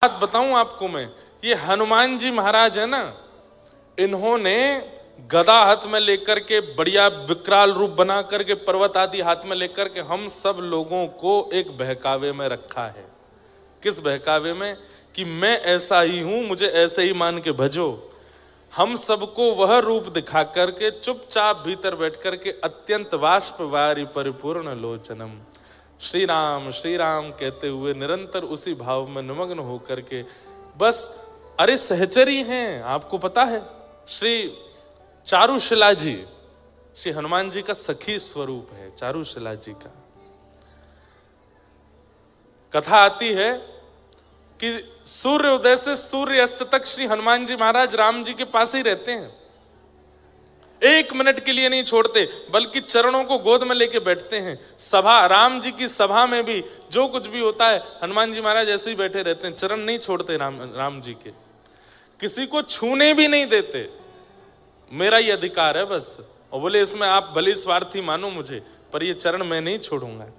बात बताऊं आपको मैं, ये हनुमान जी महाराज है ना, इन्होंने गदा हाथ में लेकर के बढ़िया विकराल रूप बना करके पर्वत आदि हाथ में लेकर के हम सब लोगों को एक बहकावे में रखा है। किस बहकावे में? कि मैं ऐसा ही हूं, मुझे ऐसे ही मान के भजो। हम सबको वह रूप दिखा करके चुपचाप भीतर बैठ करके अत्यंत वाष्प वारी परिपूर्ण लोचनम श्री राम कहते हुए निरंतर उसी भाव में निमग्न होकर के बस, अरे सहचरी हैं। आपको पता है श्री चारुशिला जी श्री हनुमान जी का सखी स्वरूप है। चारुशिला जी का कथा आती है कि सूर्य उदय से सूर्य अस्त तक श्री हनुमान जी महाराज राम जी के पास ही रहते हैं। एक मिनट के लिए नहीं छोड़ते, बल्कि चरणों को गोद में लेके बैठते हैं। सभा, राम जी की सभा में भी जो कुछ भी होता है हनुमान जी महाराज ऐसे ही बैठे रहते हैं, चरण नहीं छोड़ते राम जी के, किसी को छूने भी नहीं देते। मेरा ये अधिकार है बस। और बोले इसमें आप भले स्वार्थी मानो मुझे, पर ये चरण मैं नहीं छोड़ूंगा।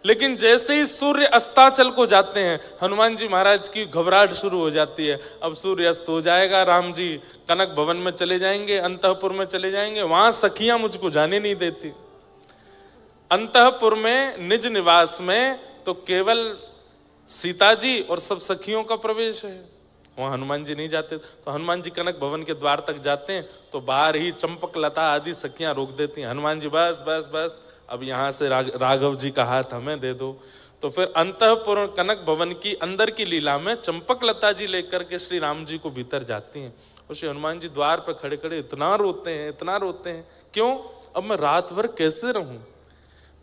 लेकिन जैसे ही सूर्य अस्ताचल को जाते हैं हनुमान जी महाराज की घबराहट शुरू हो जाती है। अब सूर्य अस्त हो जाएगा, राम जी कनक भवन में चले जाएंगे, अंतःपुर में चले जाएंगे, वहां सखियां मुझको जाने नहीं देती। अंतःपुर में निज निवास में तो केवल सीता जी और सब सखियों का प्रवेश है, वहां हनुमान जी नहीं जाते। तो हनुमान जी कनक भवन के द्वार तक जाते हैं तो बाहर ही चंपक लता आदि सखियां रोक देती हैं। हनुमान जी बस बस बस, अब यहां से राघव जी का हाथ हमें दे दो। तो फिर अंतःपुर कनक भवन की अंदर की लीला में चंपक लता जी लेकर के श्री राम जी को भीतर जाती हैं। और श्री हनुमान जी द्वार पर खड़े खड़े इतना रोते हैं, इतना रोते हैं। क्यों? अब मैं रात भर कैसे रहूं,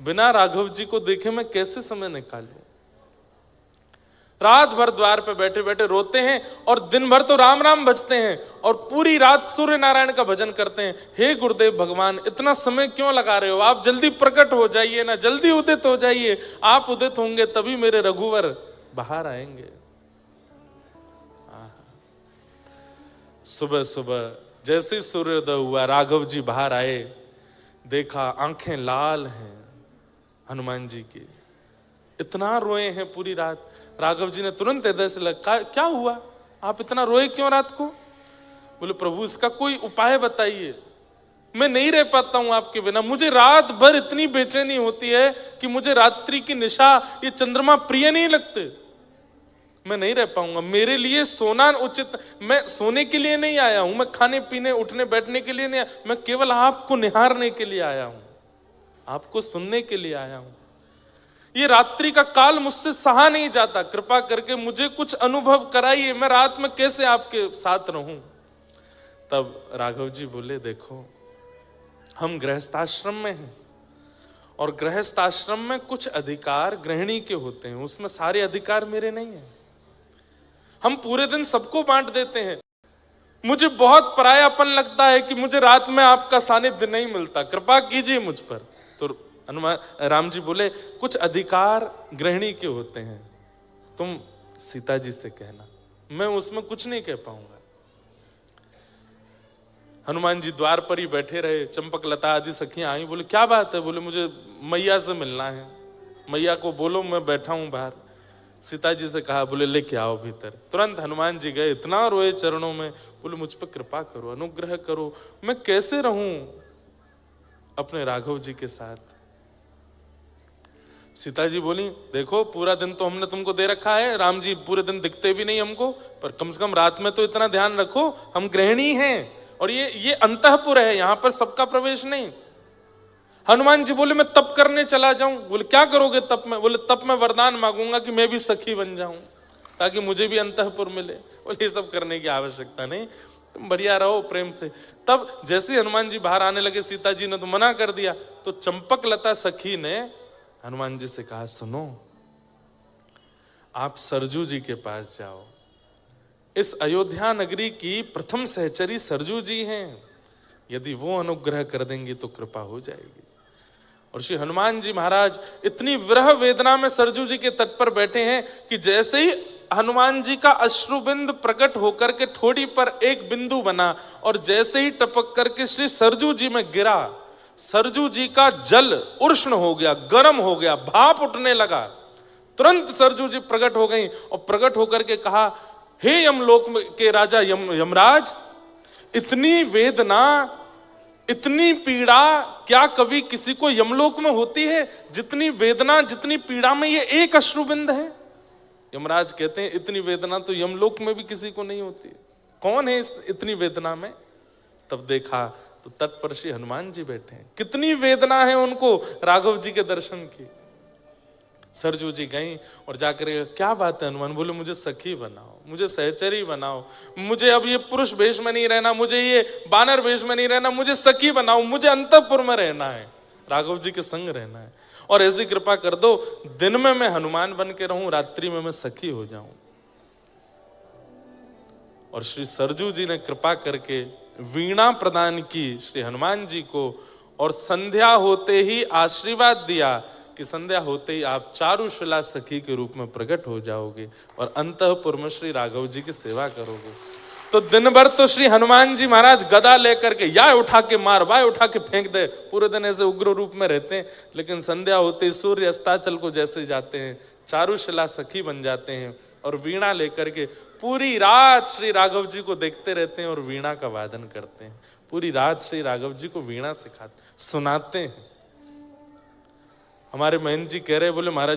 बिना राघव जी को देखे मैं कैसे समय निकालूं। रात भर द्वार पे बैठे बैठे रोते हैं और दिन भर तो राम राम भजते हैं और पूरी रात सूर्य नारायण का भजन करते हैं। हे गुरुदेव भगवान, इतना समय क्यों लगा रहे हो? आप जल्दी प्रकट हो जाइए ना, जल्दी उदित हो जाइए। आप उदित होंगे तभी मेरे रघुवर बाहर आएंगे। सुबह सुबह जैसे ही सूर्योदय हुआ, राघव जी बाहर आए, देखा आंखें लाल हैं हनुमान जी की, इतना रोए हैं पूरी रात। राघव जी ने तुरंत हृदय से लगा, क्या हुआ, आप इतना रोए क्यों रात को? बोले प्रभु इसका कोई उपाय बताइए, मैं नहीं रह पाता हूं आपके बिना। मुझे रात भर इतनी बेचैनी होती है कि मुझे रात्रि की निशा, ये चंद्रमा प्रिय नहीं लगते, मैं नहीं रह पाऊंगा। मेरे लिए सोना उचित, मैं सोने के लिए नहीं आया हूं, मैं खाने पीने उठने बैठने के लिए नहीं आया, मैं केवल आपको निहारने के लिए आया हूं, आपको सुनने के लिए आया हूं। ये रात्रि का काल मुझसे सहा नहीं जाता, कृपा करके मुझे कुछ अनुभव कराइए, मैं रात में कैसे आपके साथ रहूं। तब राघव जी बोले, देखो हम गृहस्थाश्रम में हैं और गृहस्थाश्रम में कुछ अधिकार गृहिणी के होते हैं, उसमें सारे अधिकार मेरे नहीं हैं। हम पूरे दिन सबको बांट देते हैं, मुझे बहुत परायापन लगता है कि मुझे रात में आपका सानिध्य नहीं मिलता, कृपा कीजिए मुझ पर। तो राम जी बोले, कुछ अधिकार गृहिणी के होते हैं, तुम सीता जी से कहना, मैं उसमें कुछ नहीं कह पाऊंगा। हनुमान जी द्वार पर ही बैठे रहे, चंपक लता आदि सखियां आई, बोले क्या बात है? बोले मुझे मैया से मिलना है, मैया को बोलो मैं बैठा हूं बाहर। सीता जी से कहा, बोले लेके आओ भीतर। तुरंत हनुमान जी गए, इतना रोए चरणों में, बोले मुझ पर कृपा करो, अनुग्रह करो, मैं कैसे रहूं अपने राघव जी के साथ। सीता जी बोली, देखो पूरा दिन तो हमने तुमको दे रखा है, राम जी पूरे दिन दिखते भी नहीं हमको, पर कम से कम रात में तो इतना ध्यान रखो, हम गृहिणी हैं और ये अंतःपुर है, यहां पर सबका प्रवेश नहीं। हनुमान जी बोले, मैं तप करने चला जाऊं। बोले क्या करोगे तप में? बोले तप में वरदान मांगूंगा कि मैं भी सखी बन जाऊं, ताकि मुझे भी अंतःपुर मिले। बोले ये सब करने की आवश्यकता नहीं, तुम बढ़िया रहो प्रेम से। तब जैसे हनुमान जी बाहर आने लगे, सीता जी ने तो मना कर दिया, तो चंपक लता सखी ने हनुमान जी से कहा, सुनो आप सरजू जी के पास जाओ, इस अयोध्या नगरी की प्रथम सहचरी सरजू जी हैं, यदि वो अनुग्रह कर देंगी तो कृपा हो जाएगी। और श्री हनुमान जी महाराज इतनी विरह वेदना में सरजू जी के तट पर बैठे हैं कि जैसे ही हनुमान जी का अश्रुबिंद प्रकट होकर के ठोड़ी पर एक बिंदु बना और जैसे ही टपक करके श्री सरजू जी में गिरा, सरजू जी का जल उष्ण हो गया, गर्म हो गया, भाप उठने लगा। तुरंत सरजू जी प्रकट हो गई और प्रकट होकर के कहा, हे यमलोक के राजा यमराज, इतनी वेदना, इतनी पीड़ा क्या कभी किसी को यमलोक में होती है? जितनी वेदना, जितनी पीड़ा में ये एक अश्रुबिंद है। यमराज कहते हैं, इतनी वेदना तो यमलोक में भी किसी को नहीं होती। कौन है इतनी वेदना में? तब देखा तो तट पर श्री हनुमान जी बैठे हैं। कितनी वेदना है उनको राघव जी के दर्शन की। सरजू जी गई और जाकर, क्या बात है हनुमान? बोले, मुझे सखी बनाओ, मुझे सहचरी बनाओ, मुझे अब ये पुरुष वेश में नहीं रहना, मुझे ये बानर वेश में नहीं रहना, मुझे सखी बनाओ, मुझे अंतःपुर में रहना है, राघव जी के संग रहना है। और ऐसी कृपा कर दो, दिन में मैं हनुमान बन के रहूं, रात्रि में मैं सखी हो जाऊं। और श्री सरजू जी ने कृपा करके वीणा प्रदान की श्री हनुमान जी को, और संध्या होते ही आशीर्वाद दिया कि संध्या होते ही आप चारुशिला सखी के रूप में प्रकट हो जाओगे और अंतःपुर में श्री राघव जी की सेवा करोगे। तो दिन भर तो श्री हनुमान जी महाराज गदा लेकर के या उठा के मार, वाय उठा के फेंक दे, पूरे दिन ऐसे उग्र रूप में रहते हैं। लेकिन संध्या होते ही सूर्य अस्ताचल को जैसे जाते हैं, चारुशिला सखी बन जाते हैं और वीणा लेकर के पूरी रात श्री राघव जी को देखते रहते हैं और वीणा का वादन करते हैं। पूरी रात श्री राघव जी को वीणा सिखाते, सुनाते हैं। हमारे महंत जी कह रहे, बोले महाराज जी